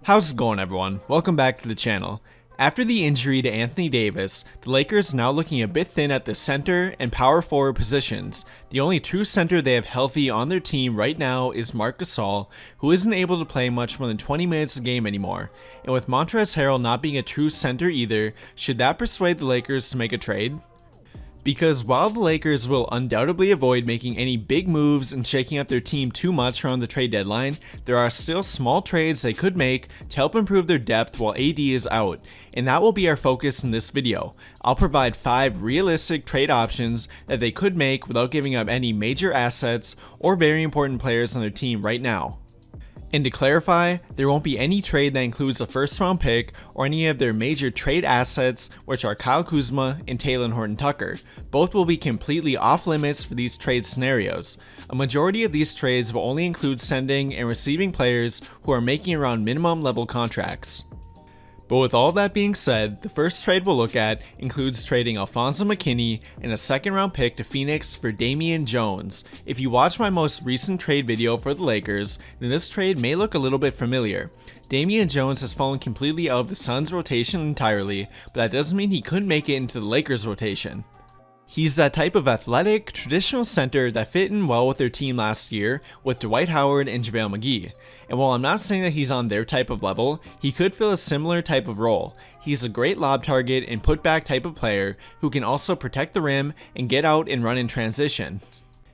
How's it going, everyone? Welcome back to the channel. After the injury to Anthony Davis, the Lakers are now looking a bit thin at the center and power forward positions. The only true center they have healthy on their team right now is Marc Gasol, who isn't able to play much more than 20 minutes a game anymore. And with Montrezl Harrell not being a true center either, should that persuade the Lakers to make a trade? Because while the Lakers will undoubtedly avoid making any big moves and shaking up their team too much around the trade deadline, there are still small trades they could make to help improve their depth while AD is out, and that will be our focus in this video. I'll provide 5 realistic trade options that they could make without giving up any major assets or very important players on their team right now. And to clarify, there won't be any trade that includes a first round pick or any of their major trade assets, which are Kyle Kuzma and Talen Horton-Tucker. Both will be completely off limits for these trade scenarios. A majority of these trades will only include sending and receiving players who are making around minimum level contracts. But with all that being said, the first trade we'll look at includes trading Alfonzo McKinnie and a second round pick to Phoenix for Damian Jones. If you watch my most recent trade video for the Lakers, then this trade may look a little bit familiar. Damian Jones has fallen completely out of the Suns' rotation entirely, but that doesn't mean he couldn't make it into the Lakers' rotation. He's that type of athletic, traditional center that fit in well with their team last year with Dwight Howard and JaVale McGee. And while I'm not saying that he's on their type of level, he could fill a similar type of role. He's a great lob target and putback type of player who can also protect the rim and get out and run in transition.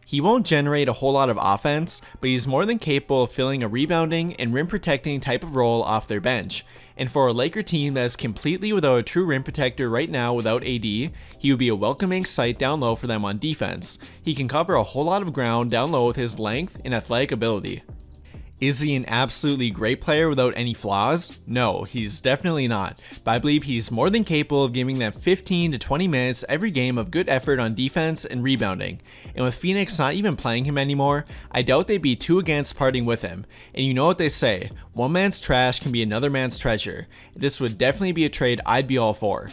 He won't generate a whole lot of offense, but he's more than capable of filling a rebounding and rim protecting type of role off their bench. And for a Laker team that is completely without a true rim protector right now without AD, he would be a welcoming sight down low for them on defense. He can cover a whole lot of ground down low with his length and athletic ability. Is he an absolutely great player without any flaws? No, he's definitely not, but I believe he's more than capable of giving them 15 to 20 minutes every game of good effort on defense and rebounding. And with Phoenix not even playing him anymore, I doubt they'd be too against parting with him. And you know what they say, one man's trash can be another man's treasure. This would definitely be a trade I'd be all for.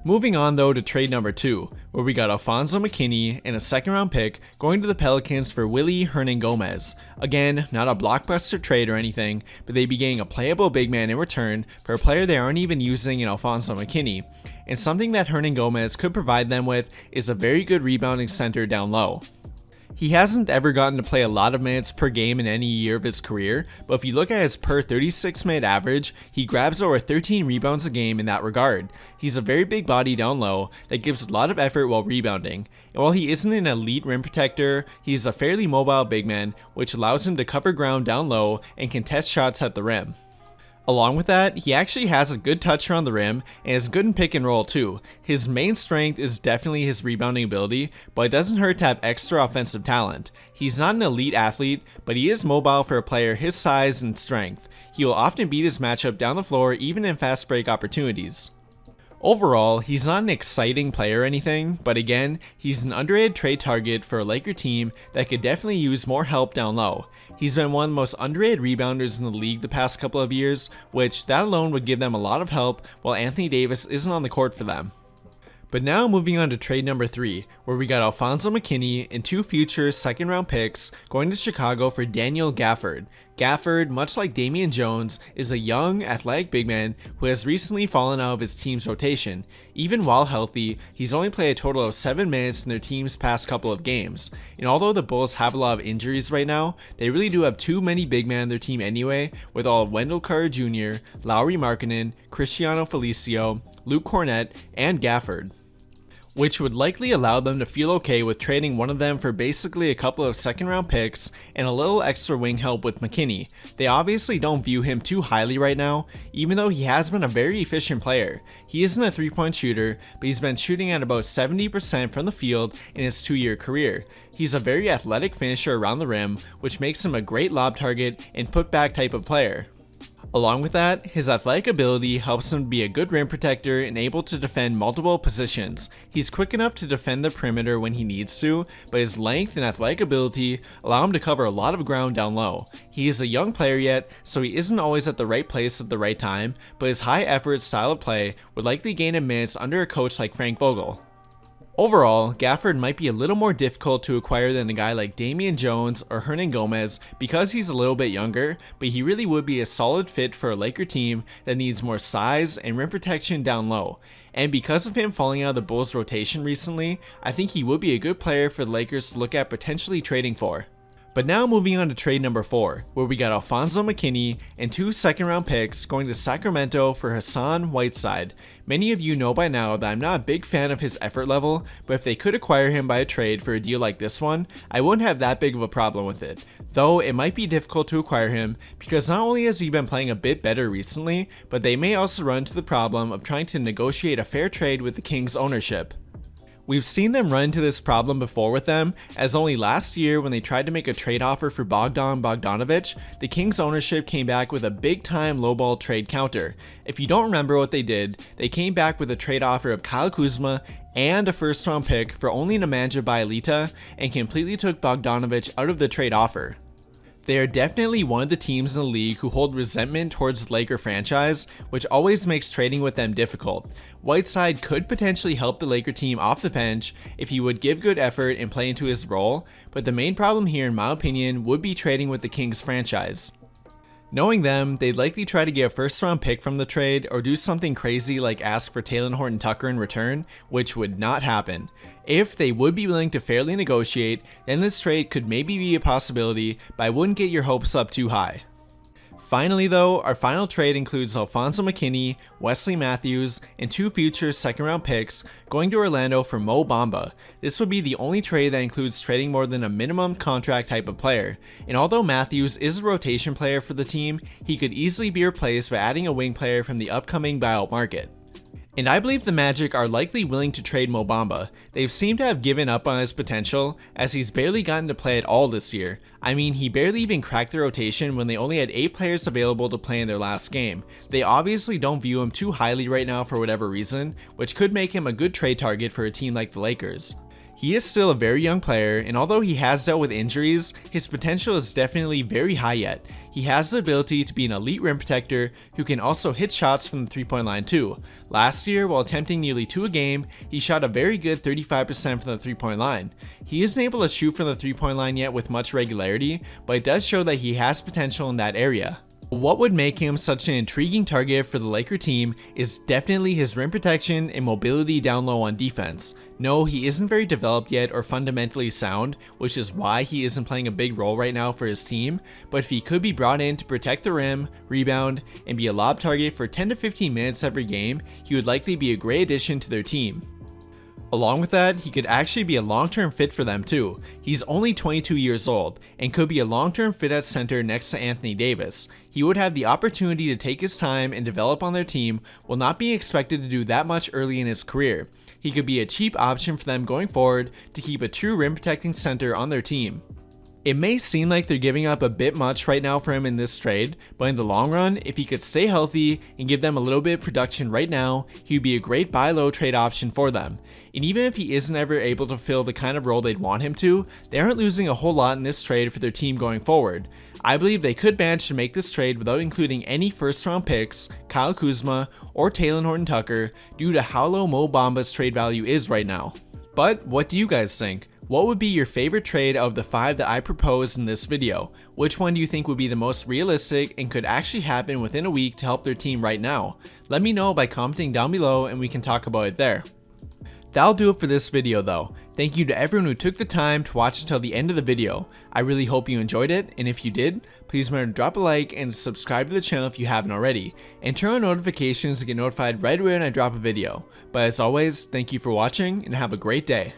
Moving on though to trade number 2, where we got Alfonzo McKinnie and a second round pick going to the Pelicans for Willy Hernangomez. Again, not a blockbuster trade or anything, but they'd be getting a playable big man in return for a player they aren't even using in Alfonzo McKinnie. And something that Hernangomez could provide them with is a very good rebounding center down low. He hasn't ever gotten to play a lot of minutes per game in any year of his career, but if you look at his per 36-minute average, he grabs over 13 rebounds a game in that regard. He's a very big body down low that gives a lot of effort while rebounding, and while he isn't an elite rim protector, he's a fairly mobile big man, which allows him to cover ground down low and contest shots at the rim. Along with that, he actually has a good touch around the rim and is good in pick and roll too. His main strength is definitely his rebounding ability, but it doesn't hurt to have extra offensive talent. He's not an elite athlete, but he is mobile for a player his size and strength. He will often beat his matchup down the floor even in fast break opportunities. Overall, he's not an exciting player or anything, but again, he's an underrated trade target for a Laker team that could definitely use more help down low. He's been one of the most underrated rebounders in the league the past couple of years, which that alone would give them a lot of help while Anthony Davis isn't on the court for them. But now moving on to trade number 3, where we got Alfonzo McKinnie and 2 future second round picks going to Chicago for Daniel Gafford. Gafford, much like Damian Jones, is a young, athletic big man who has recently fallen out of his team's rotation. Even while healthy, he's only played a total of 7 minutes in their team's past couple of games. And although the Bulls have a lot of injuries right now, they really do have too many big men on their team anyway, with all of Wendell Carter Jr., Lauri Markkanen, Cristiano Felicio, Luke Cornett, and Gafford, which would likely allow them to feel okay with trading one of them for basically a couple of second round picks and a little extra wing help with McKinnie. They obviously don't view him too highly right now, even though he has been a very efficient player. He isn't a 3-point shooter, but he's been shooting at about 70% from the field in his 2-year career. He's a very athletic finisher around the rim, which makes him a great lob target and putback type of player. Along with that, his athletic ability helps him be a good rim protector and able to defend multiple positions. He's quick enough to defend the perimeter when he needs to, but his length and athletic ability allow him to cover a lot of ground down low. He is a young player yet, so he isn't always at the right place at the right time, but his high effort style of play would likely gain him minutes under a coach like Frank Vogel. Overall, Gafford might be a little more difficult to acquire than a guy like Damian Jones or Hernan Gomez because he's a little bit younger, but he really would be a solid fit for a Laker team that needs more size and rim protection down low. And because of him falling out of the Bulls rotation recently, I think he would be a good player for the Lakers to look at potentially trading for. But now moving on to trade number 4, where we got Alfonso McKinney and 2 second-round picks going to Sacramento for Hassan Whiteside. Many of you know by now that I'm not a big fan of his effort level, but if they could acquire him by a trade for a deal like this one, I wouldn't have that big of a problem with it. Though it might be difficult to acquire him because not only has he been playing a bit better recently, but they may also run into the problem of trying to negotiate a fair trade with the Kings ownership. We've seen them run into this problem before with them, as only last year when they tried to make a trade offer for Bogdanovic, the Kings ownership came back with a big time lowball trade counter. If you don't remember what they did, they came back with a trade offer of Kyle Kuzma and a first round pick for only Nemanja Bjelica and completely took Bogdanovic out of the trade offer. They are definitely one of the teams in the league who hold resentment towards the Laker franchise, which always makes trading with them difficult. Whiteside could potentially help the Laker team off the bench if he would give good effort and play into his role, but the main problem here in my opinion would be trading with the Kings franchise. Knowing them, they'd likely try to get a first round pick from the trade or do something crazy like ask for Talen Horton Tucker in return, which would not happen. If they would be willing to fairly negotiate, then this trade could maybe be a possibility, but I wouldn't get your hopes up too high. Finally though, our final trade includes Alfonso McKinney, Wesley Matthews, and 2 future second round picks going to Orlando for Mo Bamba. This would be the only trade that includes trading more than a minimum contract type of player, and although Matthews is a rotation player for the team, he could easily be replaced by adding a wing player from the upcoming buyout market. And I believe the Magic are likely willing to trade Mo Bamba. They've seemed to have given up on his potential, as he's barely gotten to play at all this year. I mean, he barely even cracked the rotation when they only had 8 players available to play in their last game. They obviously don't view him too highly right now for whatever reason, which could make him a good trade target for a team like the Lakers. He is still a very young player, and although he has dealt with injuries, his potential is definitely very high yet. He has the ability to be an elite rim protector who can also hit shots from the 3-point line too. Last year, while attempting nearly 2 a game, he shot a very good 35% from the 3-point line. He isn't able to shoot from the 3-point line yet with much regularity, but it does show that he has potential in that area. What would make him such an intriguing target for the Laker team is definitely his rim protection and mobility down low on defense. No, he isn't very developed yet or fundamentally sound, which is why he isn't playing a big role right now for his team, but if he could be brought in to protect the rim, rebound, and be a lob target for 10 to 15 minutes every game, he would likely be a great addition to their team. Along with that, he could actually be a long-term fit for them too. He's only 22 years old and could be a long-term fit at center next to Anthony Davis. He would have the opportunity to take his time and develop on their team while not being expected to do that much early in his career. He could be a cheap option for them going forward to keep a true rim protecting center on their team. It may seem like they're giving up a bit much right now for him in this trade, but in the long run, if he could stay healthy and give them a little bit of production right now, he would be a great buy low trade option for them. And even if he isn't ever able to fill the kind of role they'd want him to, they aren't losing a whole lot in this trade for their team going forward. I believe they could manage to make this trade without including any first round picks, Kyle Kuzma, or Talen Horton Tucker due to how low Mo Bamba's trade value is right now. But what do you guys think? What would be your favorite trade of the 5 that I proposed in this video? Which one do you think would be the most realistic and could actually happen within a week to help their team right now? Let me know by commenting down below and we can talk about it there. That'll do it for this video though. Thank you to everyone who took the time to watch until the end of the video. I really hope you enjoyed it, and if you did, please remember to drop a like and subscribe to the channel if you haven't already, and turn on notifications to get notified right away when I drop a video. But as always, thank you for watching and have a great day.